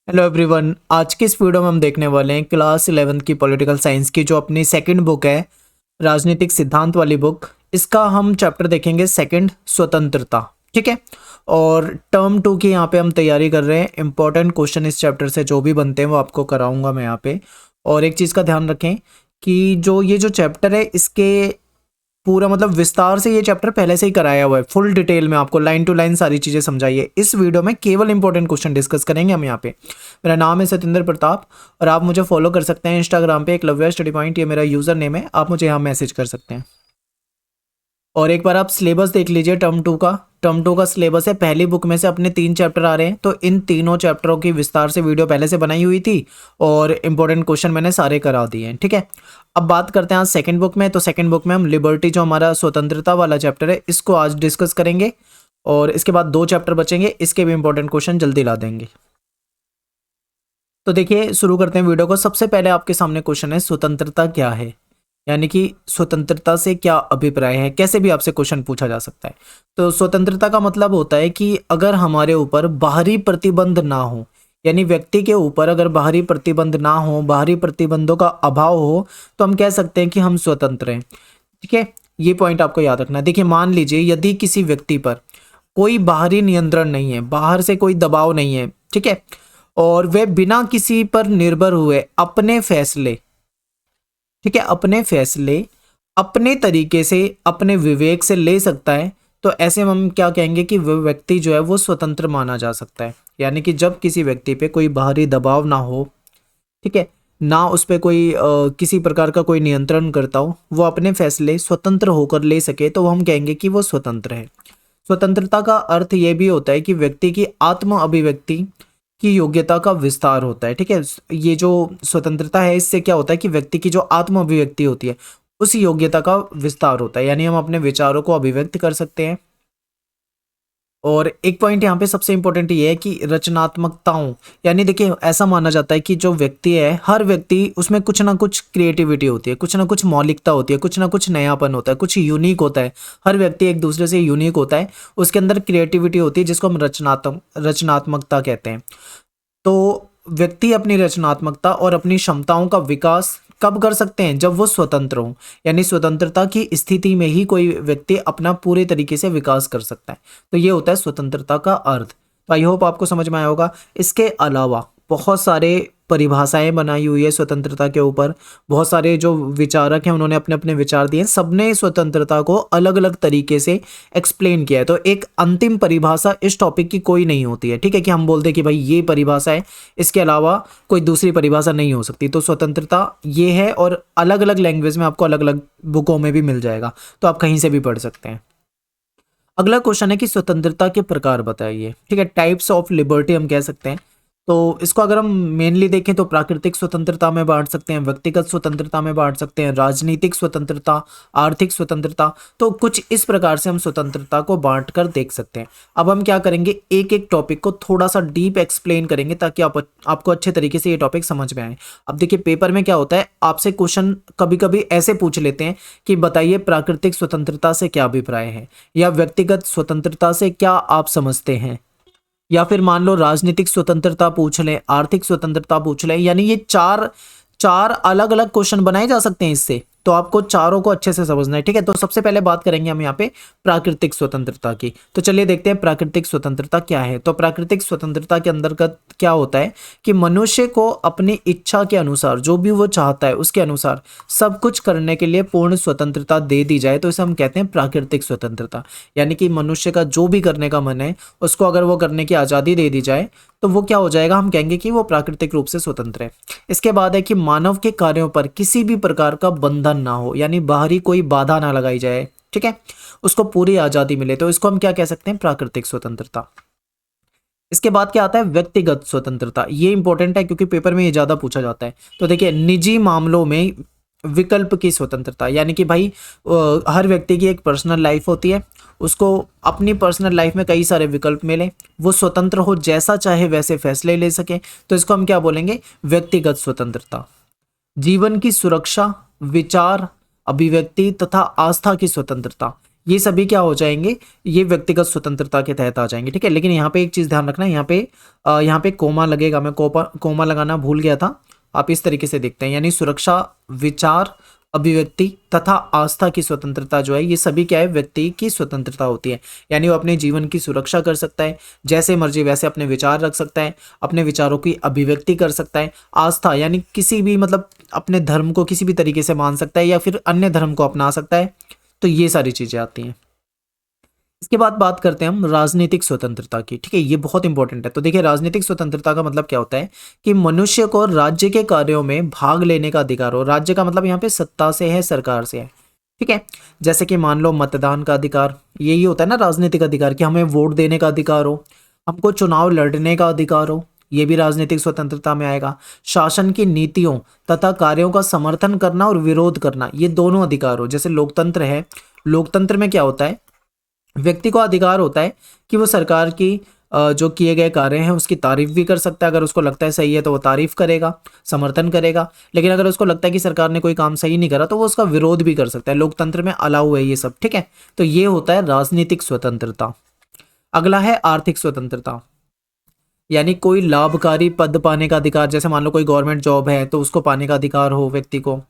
Hello everyone. आज के इस वीडियो में हम देखने वाले हैं क्लास 11th की पॉलिटिकल साइंस की जो अपनी सेकंड बुक है, राजनीतिक सिद्धांत वाली बुक। इसका हम चैप्टर देखेंगे सेकंड, स्वतंत्रता। ठीक है। और टर्म 2 की यहाँ पे हम तैयारी कर रहे हैं। इंपॉर्टेंट क्वेश्चन इस चैप्टर से जो भी बनते हैं वो आपको कराऊंगा मैं यहाँ पे। और एक चीज़ का ध्यान रखें कि ये जो चैप्टर है इसके पूरा मतलब विस्तार से ये चैप्टर पहले से ही कराया हुआ है, फुल डिटेल में आपको लाइन टू लाइन सारी चीज़ें समझाइए। इस वीडियो में केवल इंपॉर्टेंट क्वेश्चन डिस्कस करेंगे हम यहाँ पे। मेरा नाम है सतेंद्र प्रताप और आप मुझे फॉलो कर सकते हैं इंस्टाग्राम पे, एकलव्य स्टडी पॉइंट, ये मेरा यूज़र नेम है। आप मुझे यहाँ मैसेज कर सकते हैं। और एक बार आप सिलेबस देख लीजिए टर्म 2 का सिलेबस है। पहली बुक में से अपने 3 चैप्टर आ रहे हैं, तो इन तीनों चैप्टरों की विस्तार से वीडियो पहले से बनाई हुई थी और इंपॉर्टेंट क्वेश्चन मैंने सारे करा दिए हैं। ठीक है। अब बात करते हैं आज सेकंड बुक में। तो सेकंड बुक में हम लिबर्टी, जो हमारा स्वतंत्रता वाला चैप्टर है, इसको आज डिस्कस करेंगे। और इसके बाद 2 चैप्टर बचेंगे, इसके भी इंपॉर्टेंट क्वेश्चन जल्दी ला देंगे। तो देखिए, शुरू करते हैं वीडियो को। सबसे पहले आपके सामने क्वेश्चन है, स्वतंत्रता क्या है, यानी कि स्वतंत्रता से क्या अभिप्राय है। कैसे भी आपसे क्वेश्चन पूछा जा सकता है। तो स्वतंत्रता का मतलब होता है कि अगर हमारे ऊपर बाहरी प्रतिबंध ना हो, यानी व्यक्ति के ऊपर अगर बाहरी प्रतिबंध ना हो, बाहरी प्रतिबंधों का अभाव हो, तो हम कह सकते हैं कि हम स्वतंत्र हैं। ठीक है। ये पॉइंट आपको याद रखना है। देखिए, मान लीजिए यदि किसी व्यक्ति पर कोई बाहरी नियंत्रण नहीं है, बाहर से कोई दबाव नहीं है, ठीक है, और वह बिना किसी पर निर्भर हुए अपने फैसले, ठीक है, अपने फैसले अपने तरीके से, अपने विवेक से ले सकता है, तो ऐसे में हम क्या कहेंगे कि वह व्यक्ति जो है वो स्वतंत्र माना जा सकता है। यानी कि जब किसी व्यक्ति पे कोई बाहरी दबाव ना हो, ठीक है, ना उस पे कोई किसी प्रकार का कोई नियंत्रण करता हो, वो अपने फैसले स्वतंत्र होकर ले सके, तो हम कहेंगे कि वो स्वतंत्र है। स्वतंत्रता का अर्थ ये भी होता है कि व्यक्ति की आत्म अभिव्यक्ति की योग्यता का विस्तार होता है। ठीक है। ये जो स्वतंत्रता है, इससे क्या होता है कि व्यक्ति की जो आत्म अभिव्यक्ति होती है, उस योग्यता का विस्तार होता है, यानी हम अपने विचारों को अभिव्यक्त कर सकते हैं। और एक पॉइंट यहाँ पे सबसे इंपॉर्टेंट ये है कि रचनात्मकताओं, यानी देखिए, ऐसा माना जाता है कि जो व्यक्ति है, हर व्यक्ति उसमें कुछ ना कुछ क्रिएटिविटी होती है, कुछ ना कुछ मौलिकता होती है, कुछ ना कुछ नयापन होता है, कुछ यूनिक होता है। हर व्यक्ति एक दूसरे से यूनिक होता है, उसके अंदर क्रिएटिविटी होती है, जिसको हम रचनात्मकता कहते हैं। तो व्यक्ति अपनी रचनात्मकता और अपनी क्षमताओं का विकास कब कर सकते हैं? जब वो स्वतंत्र हों, यानी स्वतंत्रता की स्थिति में ही कोई व्यक्ति अपना पूरे तरीके से विकास कर सकता है। तो ये होता है स्वतंत्रता का अर्थ। तो आई होप आपको समझ में आया होगा। इसके अलावा बहुत सारे परिभाषाएं बनाई हुई है स्वतंत्रता के ऊपर। बहुत सारे जो विचारक हैं उन्होंने अपने अपने विचार दिए हैं। सबने स्वतंत्रता को अलग अलग तरीके से एक्सप्लेन किया है। तो एक अंतिम परिभाषा इस टॉपिक की कोई नहीं होती है, ठीक है, कि हम बोलते कि भाई ये परिभाषा है, इसके अलावा कोई दूसरी परिभाषा नहीं हो सकती। तो स्वतंत्रता ये है, और अलग अलग लैंग्वेज में आपको अलग अलग बुकों में भी मिल जाएगा, तो आप कहीं से भी पढ़ सकते हैं। अगला क्वेश्चन है कि स्वतंत्रता के प्रकार बताइए। ठीक है, टाइप्स ऑफ लिबर्टी हम कह सकते हैं। तो इसको अगर हम मेनली देखें तो प्राकृतिक स्वतंत्रता में बांट सकते हैं, व्यक्तिगत स्वतंत्रता में बांट सकते हैं, राजनीतिक स्वतंत्रता, आर्थिक स्वतंत्रता। तो कुछ इस प्रकार से हम स्वतंत्रता को बांट कर देख सकते हैं। अब हम क्या करेंगे, एक एक टॉपिक को थोड़ा सा डीप एक्सप्लेन करेंगे ताकि आपको अच्छे तरीके से ये टॉपिक समझ में आए। अब देखिए, पेपर में क्या होता है, आपसे क्वेश्चन कभी कभी ऐसे पूछ लेते हैं कि बताइए प्राकृतिक स्वतंत्रता से क्या अभिप्राय है, या व्यक्तिगत स्वतंत्रता से क्या आप समझते हैं, या फिर मान लो राजनीतिक स्वतंत्रता पूछ लें, आर्थिक स्वतंत्रता पूछ लें। यानी ये चार चार अलग अलग क्वेश्चन बनाए जा सकते हैं इससे। तो आपको चारों को अच्छे से समझना है। ठीक है। तो सबसे पहले बात करेंगे हम यहाँ पे प्राकृतिक स्वतंत्रता की। तो चलिए देखते हैं प्राकृतिक स्वतंत्रता क्या है। तो प्राकृतिक स्वतंत्रता के अंतर्गत क्या होता है कि मनुष्य को अपनी इच्छा के अनुसार, जो भी वो चाहता है उसके अनुसार सब कुछ करने के लिए पूर्ण स्वतंत्रता दे दी जाए, तो इसे हम कहते हैं प्राकृतिक स्वतंत्रता। यानी कि मनुष्य का जो भी करने का मन है उसको अगर वो करने की आज़ादी दे दी जाए, तो वो क्या हो जाएगा, हम कहेंगे कि वो प्राकृतिक रूप से स्वतंत्र है। इसके बाद है कि मानव के कार्यों पर किसी भी प्रकार का बंधन ना हो, यानी बाहरी कोई बाधा ना लगाई जाए, ठीक है, उसको पूरी आजादी मिले, तो इसको हम क्या कह सकते हैं, प्राकृतिक स्वतंत्रता। इसके बाद क्या आता है, व्यक्तिगत स्वतंत्रता। ये इंपॉर्टेंट है क्योंकि पेपर में ये ज्यादा पूछा जाता है। तो देखिए, निजी मामलों में विकल्प की स्वतंत्रता, यानी कि भाई हर व्यक्ति की एक पर्सनल लाइफ होती है, उसको अपनी पर्सनल लाइफ में कई सारे विकल्प मिले, वो स्वतंत्र हो, जैसा चाहे वैसे फैसले ले सके, तो इसको हम क्या बोलेंगे, व्यक्तिगत स्वतंत्रता। जीवन की सुरक्षा, विचार, अभिव्यक्ति तथा आस्था की स्वतंत्रता, ये सभी क्या हो जाएंगे, ये व्यक्तिगत स्वतंत्रता के तहत आ जाएंगे, ठीक है। लेकिन यहाँ पे एक चीज़ ध्यान रखना, यहाँ पे कोमा लगेगा, मैं कोमा लगाना भूल गया था। आप इस तरीके से देखते हैं, यानी सुरक्षा, विचार, अभिव्यक्ति तथा आस्था की स्वतंत्रता जो है, ये सभी क्या है, व्यक्ति की स्वतंत्रता होती है। यानी वो अपने जीवन की सुरक्षा कर सकता है, जैसे मर्जी वैसे अपने विचार रख सकता है, अपने विचारों की अभिव्यक्ति कर सकता है। आस्था यानी किसी भी मतलब अपने धर्म को किसी भी तरीके से मान सकता है या फिर अन्य धर्म को अपना सकता है। तो ये सारी चीजें आती हैं। इसके बाद बात करते हैं हम राजनीतिक स्वतंत्रता की, ठीक है। ये बहुत इंपॉर्टेंट है। तो देखिए, राजनीतिक स्वतंत्रता का मतलब क्या होता है कि मनुष्य को राज्य के कार्यों में भाग लेने का अधिकार हो। राज्य का मतलब यहाँ पे सत्ता से है, सरकार से है, ठीक है। जैसे कि मान लो मतदान का अधिकार, यही होता है ना राजनीतिक अधिकार, कि हमें वोट देने का अधिकार हो, हमको चुनाव लड़ने का अधिकार हो, ये भी राजनीतिक स्वतंत्रता में आएगा। शासन की नीतियों तथा कार्यों का समर्थन करना और विरोध करना, ये दोनों अधिकार हो। जैसे लोकतंत्र है, लोकतंत्र में क्या होता है, व्यक्ति को अधिकार होता है कि वो सरकार की जो किए गए कार्य हैं उसकी तारीफ भी कर सकता है। अगर उसको लगता है सही है तो वो तारीफ करेगा, समर्थन करेगा। लेकिन अगर उसको लगता है कि सरकार ने कोई काम सही नहीं करा तो वो उसका विरोध भी कर सकता है। लोकतंत्र में अलाउ है ये सब, ठीक है। तो ये होता है राजनीतिक स्वतंत्रता। अगला है आर्थिक स्वतंत्रता, यानी कोई लाभकारी पद पाने का अधिकार। जैसे मान लो कोई गवर्नमेंट जॉब है तो उसको पाने का अधिकार हो, व्यक्ति को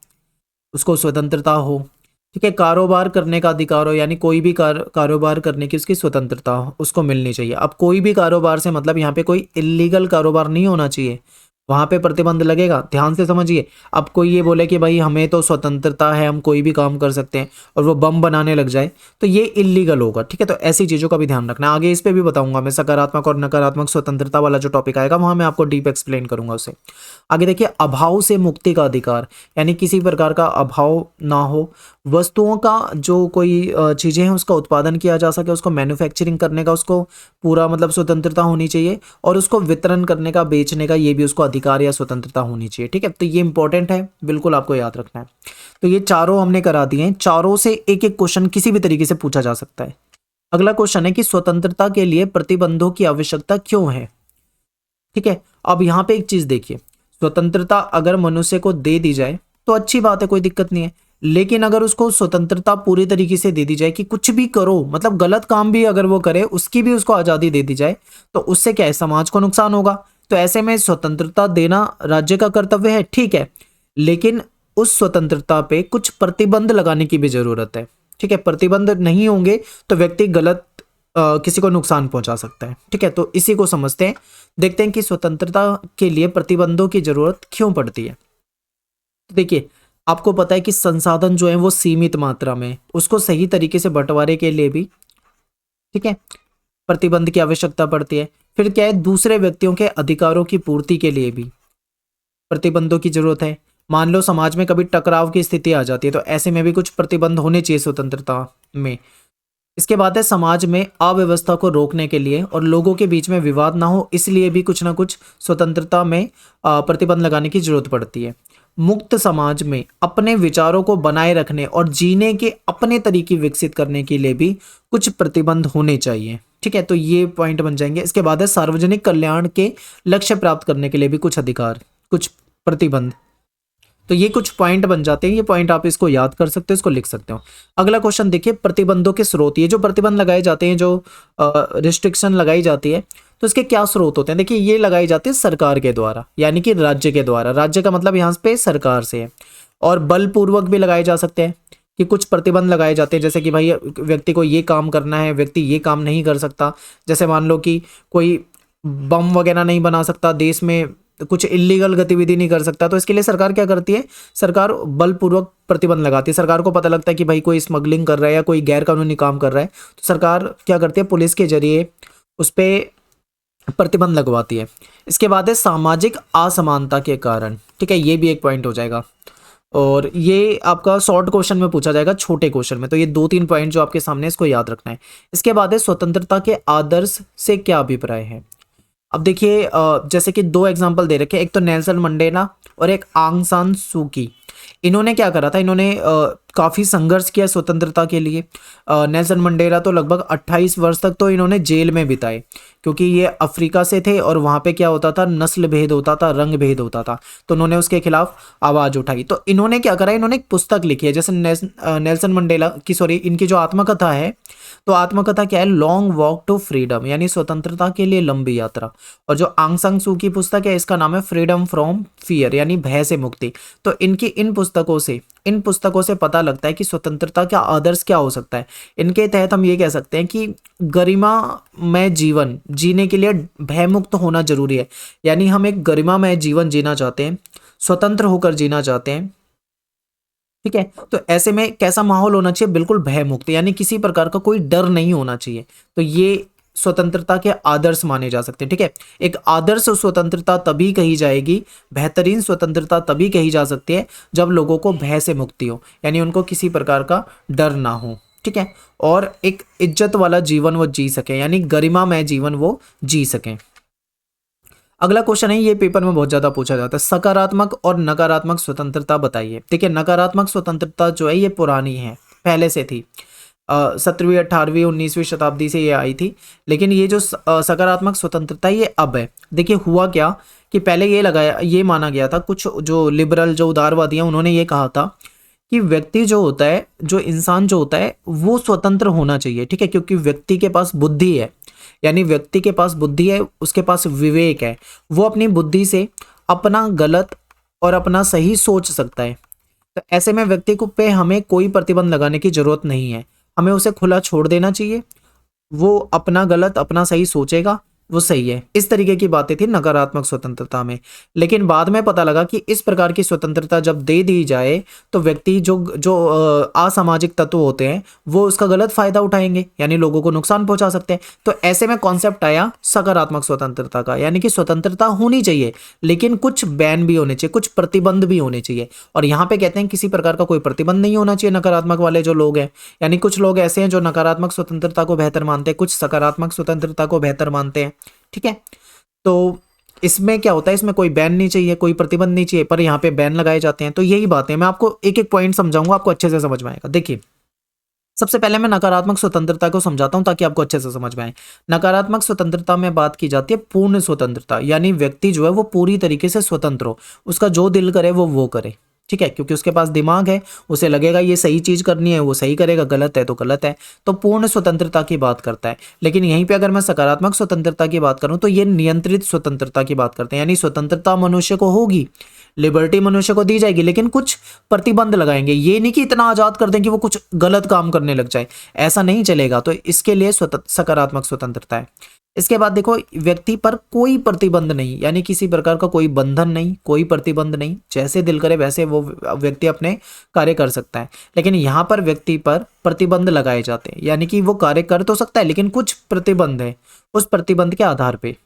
उसको स्वतंत्रता हो, ठीक है। कारोबार करने का अधिकार हो, यानी कोई भी कारोबार करने की उसकी स्वतंत्रता हो, उसको मिलनी चाहिए। अब कोई भी कारोबार से मतलब यहाँ पे कोई इलीगल कारोबार नहीं होना चाहिए, वहां पे प्रतिबंध लगेगा। ध्यान से समझिए। अब कोई ये बोले कि भाई हमें तो स्वतंत्रता है, हम कोई भी काम कर सकते हैं, और वो बम बनाने लग जाए तो ये इलीगल होगा, ठीक है। तो ऐसी चीजों का भी ध्यान रखना। आगे इस पे भी बताऊंगा मैं, सकारात्मक और नकारात्मक स्वतंत्रता वाला जो टॉपिक आएगा वहां मैं आपको डीप एक्सप्लेन करूंगा उसे। आगे देखिए, अभाव से मुक्ति का अधिकार, यानी किसी प्रकार का अभाव ना हो, वस्तुओं का जो कोई चीजें हैं उसका उत्पादन किया जा सके, उसको मैन्युफैक्चरिंग करने का उसको पूरा मतलब स्वतंत्रता होनी चाहिए, और उसको वितरण करने का, बेचने का, ये भी उसको अधिकार या स्वतंत्रता होनी चाहिए, ठीक है। तो ये इंपॉर्टेंट है, बिल्कुल आपको याद रखना है। तो ये चारों हमने करा दिए हैं। चारों से एक एक क्वेश्चन किसी भी तरीके से पूछा जा सकता है। अगला क्वेश्चन है कि स्वतंत्रता के लिए प्रतिबंधों की आवश्यकता क्यों है, ठीक है। अब यहाँ पे एक चीज देखिए, स्वतंत्रता अगर मनुष्य को दे दी जाए तो अच्छी बात है, कोई दिक्कत नहीं है। लेकिन अगर उसको स्वतंत्रता पूरी तरीके से दे दी जाए कि कुछ भी करो, मतलब गलत काम भी अगर वो करे उसकी भी उसको आजादी दे दी जाए, तो उससे क्या है, समाज को नुकसान होगा। तो ऐसे में स्वतंत्रता देना राज्य का कर्तव्य है, ठीक है। लेकिन उस स्वतंत्रता पे कुछ प्रतिबंध लगाने की भी जरूरत है, ठीक है। प्रतिबंध नहीं होंगे तो व्यक्ति गलत किसी को नुकसान पहुंचा सकता है, ठीक है। तो इसी को समझते हैं, देखते हैं कि स्वतंत्रता के लिए प्रतिबंधों की जरूरत क्यों पड़ती है। तो देखिए, आपको पता है कि संसाधन जो है वो सीमित मात्रा में, उसको सही तरीके से बंटवारे के लिए भी, ठीक है, प्रतिबंध की आवश्यकता पड़ती है। फिर क्या है, दूसरे व्यक्तियों के अधिकारों की पूर्ति के लिए भी प्रतिबंधों की जरूरत है। मान लो समाज में कभी टकराव की स्थिति आ जाती है तो ऐसे में भी कुछ प्रतिबंध होने चाहिए स्वतंत्रता में। इसके बाद है, समाज में अव्यवस्था को रोकने के लिए और लोगों के बीच में विवाद ना हो, इसलिए भी कुछ ना कुछ स्वतंत्रता में प्रतिबंध लगाने की जरूरत पड़ती है। मुक्त समाज में अपने विचारों को बनाए रखने और जीने के अपने तरीके विकसित करने के लिए भी कुछ प्रतिबंध होने चाहिए, ठीक है। तो ये पॉइंट बन जाएंगे। इसके बाद है, सार्वजनिक कल्याण के लक्ष्य प्राप्त करने के लिए भी कुछ अधिकार, कुछ प्रतिबंध। तो ये कुछ पॉइंट बन जाते हैं, ये पॉइंट आप इसको याद कर सकते हो, इसको लिख सकते हो। अगला क्वेश्चन देखिए, प्रतिबंधों के स्रोत। ये जो प्रतिबंध लगाए जाते हैं, जो रिस्ट्रिक्शन लगाई जाती है, तो इसके क्या स्रोत होते हैं। देखिए, ये लगाई जाती है सरकार के द्वारा, यानी कि राज्य के द्वारा। राज्य का मतलब यहाँ पे सरकार से है। और बलपूर्वक भी लगाए जा सकते हैं, कि कुछ प्रतिबंध लगाए जाते हैं, जैसे कि भाई व्यक्ति को ये काम करना है, व्यक्ति ये काम नहीं कर सकता। जैसे मान लो कि कोई बम वगैरह नहीं बना सकता देश में, कुछ इलीगल गतिविधि नहीं कर सकता, तो इसके लिए सरकार क्या करती है, सरकार बलपूर्वक प्रतिबंध लगाती है। सरकार को पता लगता है कि भाई कोई स्मगलिंग कर रहा है या कोई गैर कानूनी काम कर रहा है, तो सरकार क्या करती है, पुलिस के जरिए उस पर प्रतिबंध लगवाती है। इसके बाद है, सामाजिक असमानता के कारण, ठीक है, ये भी एक पॉइंट हो जाएगा, और ये आपका शॉर्ट क्वेश्चन में पूछा जाएगा, छोटे क्वेश्चन में। तो ये 2-3 पॉइंट जो आपके सामने, इसको याद रखना है। इसके बाद है, स्वतंत्रता के आदर्श से क्या अभिप्राय है। अब देखिए, जैसे कि 2 एग्जांपल दे रखे हैं, एक तो नेल्सन मंडेला और एक आंग सान सू की। इन्होंने क्या करा था, इन्होंने काफ़ी संघर्ष किया स्वतंत्रता के लिए। नेल्सन मंडेला तो लगभग 28 वर्ष तक तो इन्होंने जेल में बिताए, क्योंकि ये अफ्रीका से थे और वहाँ पे क्या होता था, नस्ल भेद होता था, रंग भेद होता था, तो उन्होंने उसके खिलाफ आवाज़ उठाई। तो इन्होंने क्या करा, इन्होंने एक पुस्तक लिखी है, जैसे नेल्सन मंडेला की, सॉरी, इनकी जो आत्मकथा है, तो आत्मकथा क्या है, लॉन्ग वॉक टू फ्रीडम, यानी स्वतंत्रता के लिए लंबी यात्रा। और जो आंग सान सू की पुस्तक है, इसका नाम है फ्रीडम फ्रॉम फियर, यानी भय से मुक्ति। तो इनकी इन पुस्तकों से पता लगता है कि स्वतंत्रता का आदर्श क्या हो सकता है। इनके तहत हम ये कह सकते हैं कि गरिमामय जीवन जीने के लिए भयमुक्त होना जरूरी है, यानी हम एक गरिमामय जीवन जीना चाहते हैं, स्वतंत्र होकर जीना चाहते हैं, ठीक है। तो ऐसे में कैसा माहौल होना चाहिए, बिल्कुल भयमुक्त, यानी किसी प्रकार का कोई डर नहीं होना चाहिए। तो ये स्वतंत्रता के आदर्श माने जा सकते हैं, ठीक है। एक आदर्श स्वतंत्रता तभी कही जाएगी, बेहतरीन स्वतंत्रता तभी कही जा सकती है जब लोगों को भय से मुक्ति हो, यानी उनको किसी प्रकार का डर ना हो, ठीक है, और एक इज्जत वाला जीवन वो जी सके, यानी गरिमामय जीवन वो जी सकें। अगला क्वेश्चन है, ये पेपर में बहुत ज्यादा पूछा जाता है, सकारात्मक और नकारात्मक स्वतंत्रता बताइए। देखिए, नकारात्मक स्वतंत्रता जो है ये पुरानी है, पहले से थी, 17वीं 18वीं 19वीं शताब्दी से ये आई थी, लेकिन ये जो सकारात्मक स्वतंत्रता ये अब है। देखिए हुआ क्या कि पहले ये माना गया था, कुछ जो लिबरल, जो उदारवादी हैं, उन्होंने ये कहा था कि व्यक्ति जो होता है, जो इंसान जो होता है, वो स्वतंत्र होना चाहिए, ठीक है, क्योंकि व्यक्ति के पास बुद्धि है, यानी व्यक्ति के पास बुद्धि है, उसके पास विवेक है, वो अपनी बुद्धि से अपना गलत और अपना सही सोच सकता है। तो ऐसे में व्यक्ति को पे हमें कोई प्रतिबंध लगाने की जरूरत नहीं है, हमें उसे खुला छोड़ देना चाहिए, वो अपना गलत अपना सही सोचेगा, वो सही है। इस तरीके की बातें थी नकारात्मक स्वतंत्रता में। लेकिन बाद में पता लगा कि इस प्रकार की स्वतंत्रता जब दे दी जाए तो व्यक्ति जो जो असामाजिक तत्व होते हैं वो उसका गलत फायदा उठाएंगे, यानी लोगों को नुकसान पहुंचा सकते हैं। तो ऐसे में कॉन्सेप्ट आया सकारात्मक स्वतंत्रता का, यानी कि स्वतंत्रता होनी चाहिए लेकिन कुछ बैन भी होने चाहिए, कुछ प्रतिबंध भी होने चाहिए। और यहाँ पे कहते हैं किसी प्रकार का कोई प्रतिबंध नहीं होना चाहिए नकारात्मक वाले जो लोग हैं, यानी कुछ लोग ऐसे हैं जो नकारात्मक स्वतंत्रता को बेहतर मानते हैं, कुछ सकारात्मक स्वतंत्रता को बेहतर मानते हैं, ठीक है। तो इसमें क्या होता है, इसमें कोई बैन नहीं चाहिए, कोई प्रतिबंध नहीं चाहिए, पर यहाँ पे बैन लगाए जाते हैं। तो यही बात है, मैं आपको एक एक पॉइंट समझाऊंगा, आपको अच्छे से समझ में आएगा। देखिए, सबसे पहले मैं नकारात्मक स्वतंत्रता को समझाता हूं ताकि आपको अच्छे से समझ में आए। नकारात्मक स्वतंत्रता में बात की जाती है पूर्ण स्वतंत्रता, यानी व्यक्ति जो है वो पूरी तरीके से स्वतंत्र हो, उसका जो दिल करे वो करे, ठीक है, क्योंकि उसके पास दिमाग है, उसे लगेगा ये सही चीज करनी है, वो सही करेगा, गलत है तो गलत है। तो पूर्ण स्वतंत्रता की बात करता है। लेकिन यहीं पे अगर मैं सकारात्मक स्वतंत्रता की बात करूं तो ये नियंत्रित स्वतंत्रता की बात करते हैं, यानी स्वतंत्रता मनुष्य को होगी, लिबर्टी मनुष्य को दी जाएगी, लेकिन कुछ प्रतिबंध लगाएंगे। ये नहीं कि इतना आजाद कर दें कि वो कुछ गलत काम करने लग जाए, ऐसा नहीं चलेगा। तो इसके लिए सकारात्मक स्वतंत्रता है। इसके बाद देखो, व्यक्ति पर कोई प्रतिबंध नहीं, यानी किसी प्रकार का कोई बंधन नहीं, कोई प्रतिबंध नहीं, जैसे दिल करे वैसे वो व्यक्ति अपने कार्य कर सकता है। लेकिन यहाँ पर व्यक्ति पर प्रतिबंध लगाए जाते हैं, यानी कि वो कार्य कर तो सकता है लेकिन कुछ प्रतिबंध है, उस प्रतिबंध के आधार पे।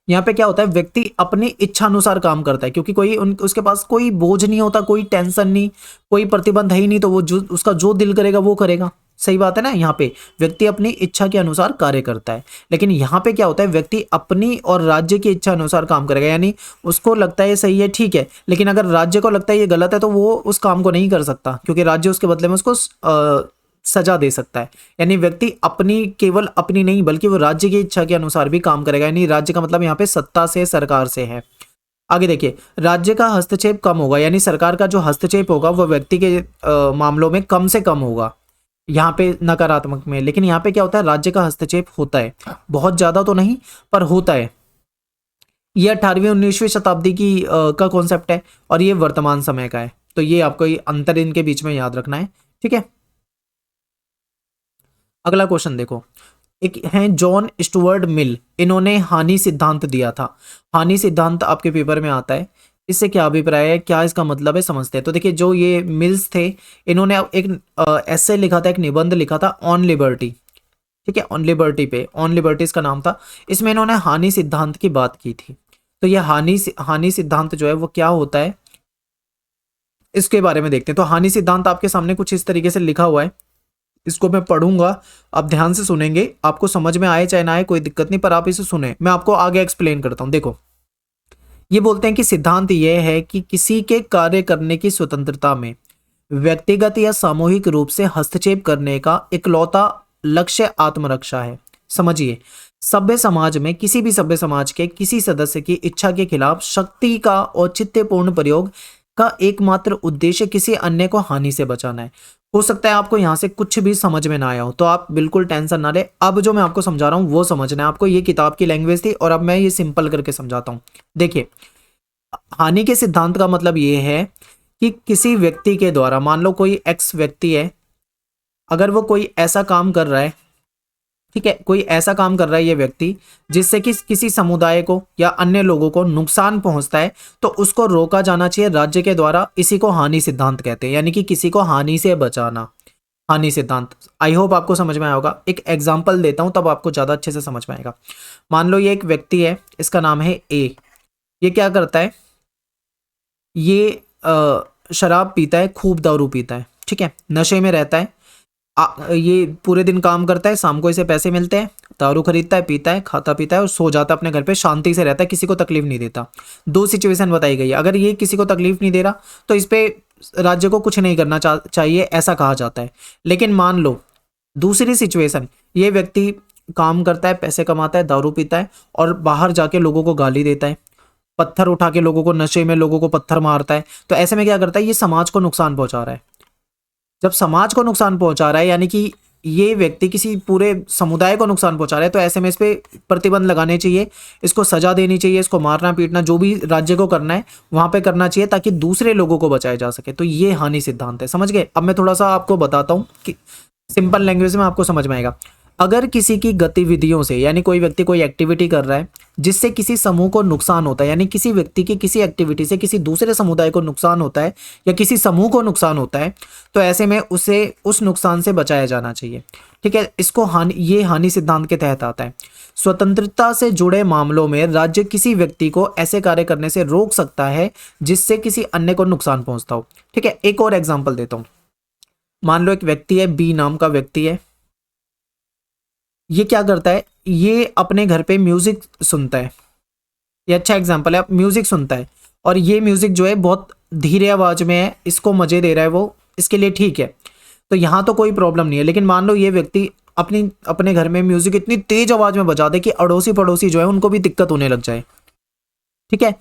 यहाँ पे क्या होता है, व्यक्ति अपनी इच्छा अनुसार काम करता है, क्योंकि उसके पास कोई बोझ नहीं होता, कोई टेंशन नहीं, कोई प्रतिबंध है ही नहीं, तो वो उसका जो दिल करेगा वो करेगा। सही बात है ना। यहाँ पे व्यक्ति अपनी इच्छा के अनुसार कार्य करता है। लेकिन यहाँ पे क्या होता है, व्यक्ति अपनी और राज्य की इच्छा अनुसार काम करेगा, यानी उसको लगता है सही है, ठीक है, लेकिन अगर राज्य को लगता है ये गलत है तो वो उस काम को नहीं कर सकता, क्योंकि राज्य उसके बदले में उसको सजा दे सकता है। यानी व्यक्ति अपनी, केवल अपनी नहीं बल्कि वो राज्य की इच्छा के अनुसार भी काम करेगा, यानी राज्य का मतलब यहाँ पे सत्ता से, सरकार से है। आगे देखिए, राज्य का हस्तक्षेप कम होगा, यानी सरकार का जो हस्तक्षेप होगा वो व्यक्ति के मामलों में कम से कम होगा, यहाँ पे नकारात्मक में। लेकिन यहाँ पे क्या होता है, राज्य का हस्तक्षेप होता है, बहुत ज्यादा तो नहीं पर होता है। ये 18वीं 19वीं शताब्दी की का कॉन्सेप्ट है और ये वर्तमान समय का है। तो ये आपको ये अंतर इनके बीच में याद रखना है, ठीक है। अगला क्वेश्चन देखो, एक है जॉन स्टुअर्ट मिल, इन्होंने हानि सिद्धांत दिया था। हानि सिद्धांत आपके पेपर में आता है, इससे क्या अभिप्राय है, क्या इसका मतलब है, समझते हैं। तो देखिए, जो ये मिल्स थे, इन्होंने एक ऐसे लिखा था, एक निबंध लिखा था ऑन लिबर्टी, ठीक है, ऑन लिबर्टी पे, ऑन लिबर्टी इसका नाम था। इसमें इन्होंने हानि सिद्धांत की बात की थी। तो ये हानि सिद्धांत जो है वो क्या होता है, इसके बारे में देखते हैं। तो हानि सिद्धांत आपके सामने कुछ इस तरीके से लिखा हुआ है, इसको मैं पढ़ूंगा, आप ध्यान से सुनेंगे, आपको समझ में आए चाहे ना आए कोई दिक्कत नहीं, पर आप इसे सुने, मैं आपको आगे एक्सप्लेन करता हूं। देखो, ये बोलते हैं कि सिद्धांत यह है कि किसी के कार्य करने की स्वतंत्रता में व्यक्तिगत या सामूहिक रूप से हस्तक्षेप करने का इकलौता लक्ष्य आत्मरक्षा है। समझिए, सभ्य समाज में किसी भी सभ्य समाज के किसी सदस्य की इच्छा के खिलाफ शक्ति का औचित्यपूर्ण प्रयोग का एकमात्र उद्देश्य किसी अन्य को हानि से बचाना है। हो सकता है आपको यहाँ से कुछ भी समझ में ना आया हो, तो आप बिल्कुल टेंशन ना ले। अब जो मैं आपको समझा रहा हूँ वो समझना है आपको। ये किताब की लैंग्वेज थी और अब मैं ये सिंपल करके समझाता हूँ। देखिए, हानि के सिद्धांत का मतलब ये है कि किसी व्यक्ति के द्वारा, मान लो कोई एक्स व्यक्ति है, अगर वो कोई ऐसा काम कर रहा है, ठीक है, कोई ऐसा काम कर रहा है ये व्यक्ति जिससे कि किसी समुदाय को या अन्य लोगों को नुकसान पहुंचता है, तो उसको रोका जाना चाहिए राज्य के द्वारा। इसी को हानि सिद्धांत कहते हैं, यानी कि किसी को हानि से बचाना, हानि सिद्धांत। आई होप आपको समझ में आया होगा। एक एग्जांपल देता हूं तब आपको ज्यादा अच्छे से समझ में आएगा। मान लो ये एक व्यक्ति है, इसका नाम है ए। ये क्या करता है, ये शराब पीता है, खूब दारू पीता है, ठीक है, नशे में रहता है। ये पूरे दिन काम करता है, शाम को इसे पैसे मिलते हैं, दारू खरीदता है, पीता है, खाता पीता है और सो जाता है अपने घर पे, शांति से रहता है, किसी को तकलीफ नहीं देता। दो सिचुएशन बताई गई है। अगर ये किसी को तकलीफ नहीं दे रहा तो इस पे राज्य को कुछ नहीं करना चाहिए, ऐसा कहा जाता है। लेकिन मान लो दूसरी सिचुएशन, ये व्यक्ति काम करता है, पैसे कमाता है, दारू पीता है और बाहर जाके लोगों को गाली देता है, पत्थर उठा के लोगों को, नशे में लोगों को पत्थर मारता है। तो ऐसे में क्या करता है, ये समाज को नुकसान पहुंचा रहा है। जब समाज को नुकसान पहुंचा रहा है, यानी कि ये व्यक्ति किसी पूरे समुदाय को नुकसान पहुंचा रहा है, तो ऐसे में इस पे प्रतिबंध लगाने चाहिए, इसको सजा देनी चाहिए, इसको मारना पीटना जो भी राज्य को करना है वहां पे करना चाहिए, ताकि दूसरे लोगों को बचाया जा सके। तो ये हानि सिद्धांत है, समझ गए। अब मैं थोड़ा सा आपको बताता हूँ कि सिंपल लैंग्वेज में आपको समझ में आएगा। अगर किसी की गतिविधियों से, यानी कोई व्यक्ति कोई एक्टिविटी कर रहा है जिससे किसी समूह को नुकसान होता है, यानी किसी व्यक्ति की किसी एक्टिविटी से किसी दूसरे समुदाय को नुकसान होता है या किसी समूह को नुकसान होता है, तो ऐसे में उसे उस नुकसान से बचाया जाना चाहिए, ठीक है। इसको ये हानि सिद्धांत के तहत आता है। स्वतंत्रता से जुड़े मामलों में राज्य किसी व्यक्ति को ऐसे कार्य करने से रोक सकता है जिससे किसी अन्य को नुकसान पहुंचता हो, ठीक है। एक और एग्जाम्पल देता हूं। मान लो एक व्यक्ति है, बी नाम का व्यक्ति है। ये क्या करता है, ये अपने घर पे म्यूजिक सुनता है। ये अच्छा एग्जांपल है, म्यूजिक सुनता है और ये म्यूजिक जो है बहुत धीरे आवाज में है, इसको मजे दे रहा है वो, इसके लिए ठीक है, तो यहाँ तो कोई प्रॉब्लम नहीं है। लेकिन मान लो ये व्यक्ति अपने घर में म्यूजिक इतनी तेज आवाज में बजा दे कि अड़ोसी पड़ोसी जो है उनको भी दिक्कत होने लग जाए, ठीक है।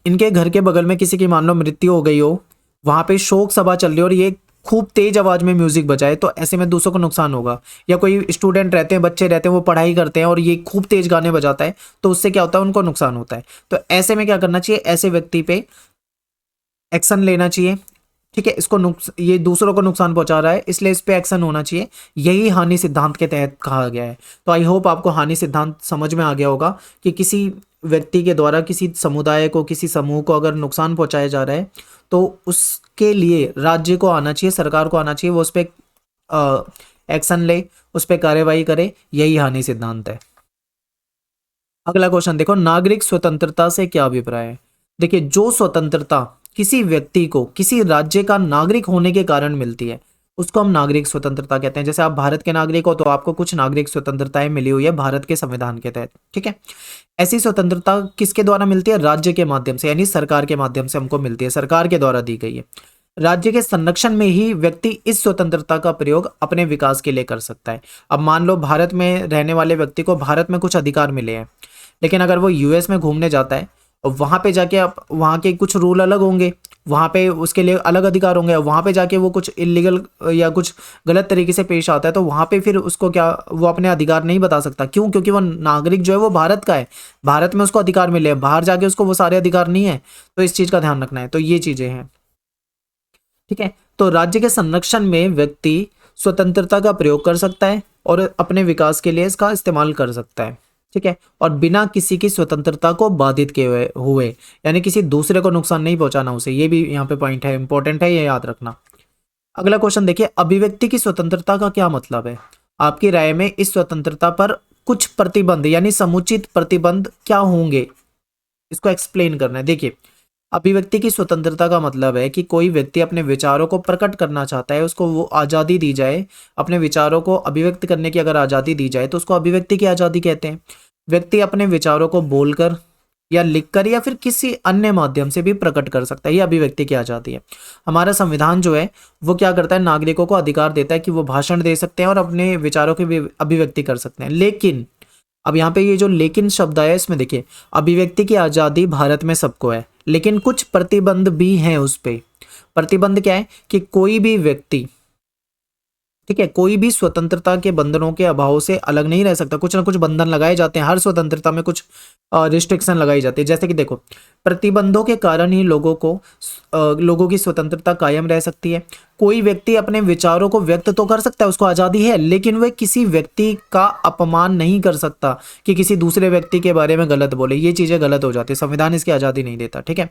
इनके घर के बगल में किसी की मान लो मृत्यु हो गई हो, वहां पे शोक सभा चल रही है और ये खूब तेज आवाज में म्यूजिक बजाए, तो ऐसे में दूसरों को नुकसान होगा। या कोई स्टूडेंट रहते हैं, बच्चे रहते हैं, वो पढ़ाई करते हैं और ये खूब तेज गाने बजाता है, तो उससे क्या होता है, उनको नुकसान होता है। तो ऐसे में क्या करना चाहिए, ऐसे व्यक्ति पे एक्शन लेना चाहिए, ठीक है। ये दूसरों को नुकसान पहुंचा रहा है, इसलिए इस पे एक्शन होना चाहिए। यही हानि सिद्धांत के तहत कहा गया है। तो आई होप आपको हानि सिद्धांत समझ में आ गया होगा कि किसी व्यक्ति के द्वारा किसी समुदाय को, किसी समूह को अगर नुकसान पहुंचाया जा रहा है तो उसके लिए राज्य को आना चाहिए, सरकार को आना चाहिए, वो उस पर एक्शन ले, उस पर कार्यवाही करे। यही हानि सिद्धांत है। अगला क्वेश्चन देखो, नागरिक स्वतंत्रता से क्या अभिप्राय है। देखिए, जो स्वतंत्रता किसी व्यक्ति को किसी राज्य का नागरिक होने के कारण मिलती है उसको हम नागरिक स्वतंत्रता कहते हैं। जैसे आप भारत के नागरिक हो तो आपको कुछ नागरिक स्वतंत्रताएं मिली हुई है भारत के संविधान के तहत, ठीक है। ऐसी स्वतंत्रता किसके द्वारा मिलती है, राज्य के माध्यम से, यानी सरकार के माध्यम से हमको मिलती है, सरकार के द्वारा दी गई है। राज्य के संरक्षण में ही व्यक्ति इस स्वतंत्रता का प्रयोग अपने विकास के लिए कर सकता है। अब मान लो भारत में रहने वाले व्यक्ति को भारत में कुछ अधिकार मिले हैं, लेकिन अगर वो यूएस में घूमने जाता है और वहां पे जाके आप वहां के कुछ रूल अलग होंगे, वहां पे उसके लिए अलग अधिकार होंगे, वहां पे जाके वो कुछ इलीगल या कुछ गलत तरीके से पेश आता है, तो वहां पे फिर उसको क्या, वो अपने अधिकार नहीं बता सकता। क्यों? क्योंकि वो नागरिक जो है वो भारत का है, भारत में उसको अधिकार मिले हैं, बाहर जाके उसको वो सारे अधिकार नहीं है। तो इस चीज का ध्यान रखना है। तो ये चीजें हैं, ठीक है। तो राज्य के संरक्षण में व्यक्ति स्वतंत्रता का प्रयोग कर सकता है और अपने विकास के लिए इसका इस्तेमाल कर सकता है, ठीक है। और बिना किसी की स्वतंत्रता को बाधित किए हुए, यानी किसी दूसरे को नुकसान नहीं पहुंचाना उसे। ये भी यहाँ पे पॉइंट है, इंपॉर्टेंट है, ये याद रखना। अगला क्वेश्चन देखिए, अभिव्यक्ति की स्वतंत्रता का क्या मतलब है। आपकी राय में इस स्वतंत्रता पर कुछ प्रतिबंध यानी समुचित प्रतिबंध क्या होंगे, इसको एक्सप्लेन करना है। देखिए, अभिव्यक्ति की स्वतंत्रता का मतलब है कि कोई व्यक्ति अपने विचारों को प्रकट करना चाहता है, उसको वो आज़ादी दी जाए, अपने विचारों को अभिव्यक्त करने की अगर आज़ादी दी जाए तो उसको अभिव्यक्ति की आज़ादी कहते हैं। व्यक्ति अपने विचारों को बोलकर या लिखकर या फिर किसी अन्य माध्यम से भी प्रकट कर सकता है। ये अभिव्यक्ति की आज़ादी है। हमारा संविधान जो है वो क्या करता है, नागरिकों को अधिकार देता है कि वो भाषण दे सकते हैं और अपने विचारों की भी अभिव्यक्ति कर सकते हैं। लेकिन अब यहाँ पे ये जो लेकिन शब्द आया इसमें देखिए, अभिव्यक्ति की आज़ादी भारत में सबको है, लेकिन कुछ प्रतिबंध भी हैं उस पे। प्रतिबंध क्या है कि कोई भी व्यक्ति, ठीक है, कोई भी स्वतंत्रता के बंधनों के अभाव से अलग नहीं रह सकता। कुछ ना कुछ बंधन लगाए जाते हैं, हर स्वतंत्रता में कुछ रिस्ट्रिक्शन लगाई जाती है। जैसे कि देखो, प्रतिबंधों के कारण ही लोगों की स्वतंत्रता कायम रह सकती है। कोई व्यक्ति अपने विचारों को व्यक्त तो कर सकता है, उसको आज़ादी है, लेकिन वह किसी व्यक्ति का अपमान नहीं कर सकता कि किसी दूसरे व्यक्ति के बारे में गलत बोले। ये चीज़ें गलत हो जाती है, संविधान इसकी आज़ादी नहीं देता, ठीक है।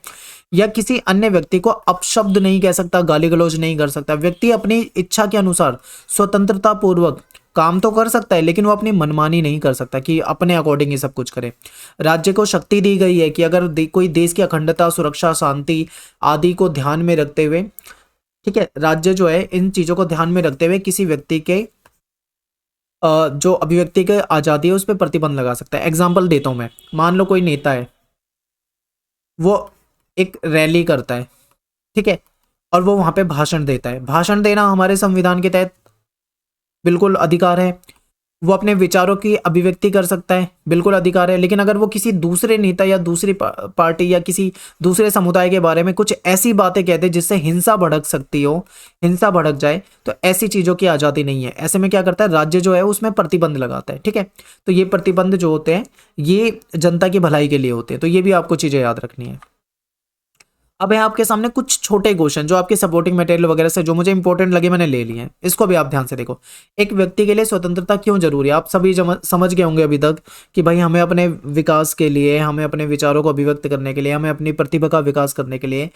या किसी अन्य व्यक्ति को अपशब्द नहीं कह सकता, गाली गलौज नहीं कर सकता। व्यक्ति अपनी इच्छा के अनुसार स्वतंत्रता पूर्वक काम तो कर सकता है, लेकिन वो अपनी मनमानी नहीं कर सकता कि अपने अकॉर्डिंग ही सब कुछ करे। राज्य को शक्ति दी गई है कि अगर कोई देश की अखंडता, सुरक्षा, शांति आदि को ध्यान में रखते हुए, ठीक है, राज्य जो है इन चीजों को ध्यान में रखते हुए किसी व्यक्ति के जो अभिव्यक्ति की आजादी है उस पर प्रतिबंध लगा सकता है। एग्जाम्पल देता हूं मैं, मान लो कोई नेता है, वो एक रैली करता है, ठीक है, और वो वहां पे भाषण देता है। भाषण देना हमारे संविधान के तहत बिल्कुल अधिकार है। वो अपने विचारों की अभिव्यक्ति कर सकता है, बिल्कुल अधिकार है। लेकिन अगर वो किसी दूसरे नेता या दूसरी पार्टी या किसी दूसरे समुदाय के बारे में कुछ ऐसी बातें कहते जिससे हिंसा भड़क सकती हो, हिंसा भड़क जाए, तो ऐसी चीज़ों की आज़ादी नहीं है। ऐसे में क्या करता है, राज्य जो है उसमें प्रतिबंध लगाता है, ठीक है। तो ये प्रतिबंध जो होते हैं ये जनता की भलाई के लिए होते हैं। तो ये भी आपको चीज़ें याद रखनी है। अब है आपके सामने कुछ छोटे क्वेश्चन जो आपके सपोर्टिंग मटेरियल वगैरह से जो मुझे इंपॉर्टेंट लगे मैंने ले लिए हैं। इसको भी आप ध्यान से देखो। एक व्यक्ति के लिए स्वतंत्रता क्यों जरूरी है, आप सभी समझ गए होंगे अभी तक कि भाई हमें अपने विकास के लिए, हमें अपने विचारों को अभिव्यक्त करने के लिए, हमें अपनी प्रतिभा का विकास करने के लिए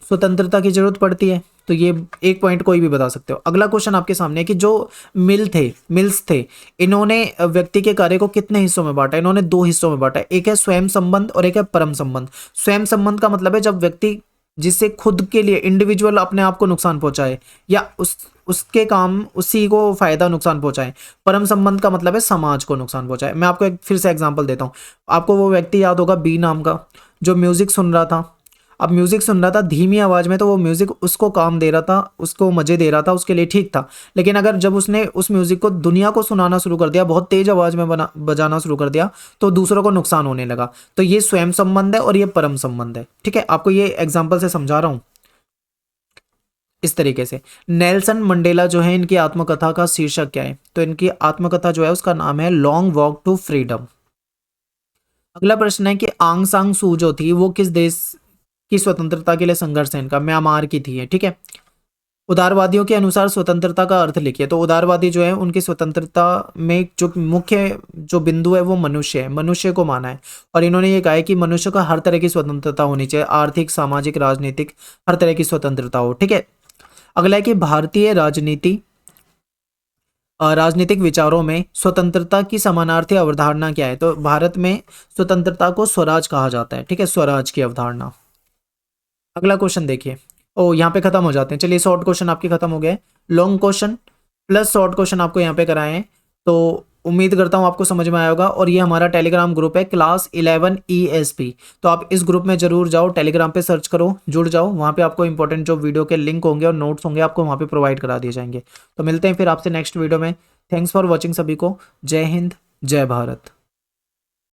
स्वतंत्रता की जरूरत पड़ती है। तो ये एक पॉइंट कोई भी बता सकते हो। अगला क्वेश्चन आपके सामने है कि जो मिल्स थे, इन्होंने व्यक्ति के कार्य को कितने हिस्सों में बांटा। इन्होंने दो हिस्सों में बांटा, एक है स्वयं संबंध और एक है परम संबंध। स्वयं संबंध का मतलब है जब व्यक्ति जिससे खुद के लिए इंडिविजुअल अपने आप को नुकसान पहुंचाए या उसके काम उसी को फायदा नुकसान पहुंचाए। परम संबंध का मतलब है समाज को नुकसान पहुंचाए। मैं आपको एक फिर से एग्जांपल देता हूं। आपको वो व्यक्ति याद होगा बी नाम का, जो म्यूजिक सुन रहा था। अब म्यूजिक सुन रहा था धीमी आवाज में, तो वो म्यूजिक उसको काम दे रहा था, उसको मजे दे रहा था, उसके लिए ठीक था। लेकिन अगर जब उसने उस म्यूजिक को दुनिया को सुनाना शुरू कर दिया, बहुत तेज आवाज में बजाना शुरू कर दिया, तो दूसरों को नुकसान होने लगा। तो ये स्वयं संबंध है और ये परम संबंध है, ठीक है। आपको ये एग्जाम्पल से समझा रहा हूं इस तरीके से। नेल्सन मंडेला जो है, इनकी आत्मकथा का शीर्षक क्या है, तो इनकी आत्मकथा जो है उसका नाम है लॉन्ग वॉक टू फ्रीडम। अगला प्रश्न है कि आंग सांग सू जो थी वो किस देश की स्वतंत्रता के लिए संघर्ष है इनका, म्यांमार की थी, ठीक है। उदारवादियों के अनुसार स्वतंत्रता का अर्थ लिखिए। तो उदारवादी जो है उनकी स्वतंत्रता में जो मुख्य जो बिंदु है वो मनुष्य है, मनुष्य को माना है। और इन्होंने ये कहा है कि मनुष्य को हर तरह की स्वतंत्रता होनी चाहिए, आर्थिक, सामाजिक, राजनीतिक, हर तरह की स्वतंत्रता हो, ठीक है। अगला है कि भारतीय राजनीतिक विचारों में स्वतंत्रता की समानार्थी अवधारणा क्या है। तो भारत में स्वतंत्रता को स्वराज कहा जाता है, ठीक है, स्वराज की अवधारणा। अगला क्वेश्चन देखिए। ओ यहाँ पे खत्म हो जाते हैं, चलिए शॉर्ट क्वेश्चन आपके खत्म हो गए। Long question plus short question आपको यहाँ पे कराए हैं, तो उम्मीद करता हूँ आपको समझ में आया होगा। और ये हमारा टेलीग्राम ग्रुप है क्लास 11 ESP, तो आप इस ग्रुप में जरूर जाओ, टेलीग्राम पे सर्च करो, जुड़ जाओ। वहाँ पे आपको इंपॉर्टेंट जो वीडियो के लिंक होंगे और नोट्स होंगे आपको वहाँ पे प्रोवाइड करा दिए जाएंगे। तो मिलते हैं फिर आपसे नेक्स्ट वीडियो में। थैंक्स फॉर वॉचिंग सभी को। जय हिंद, जय भारत।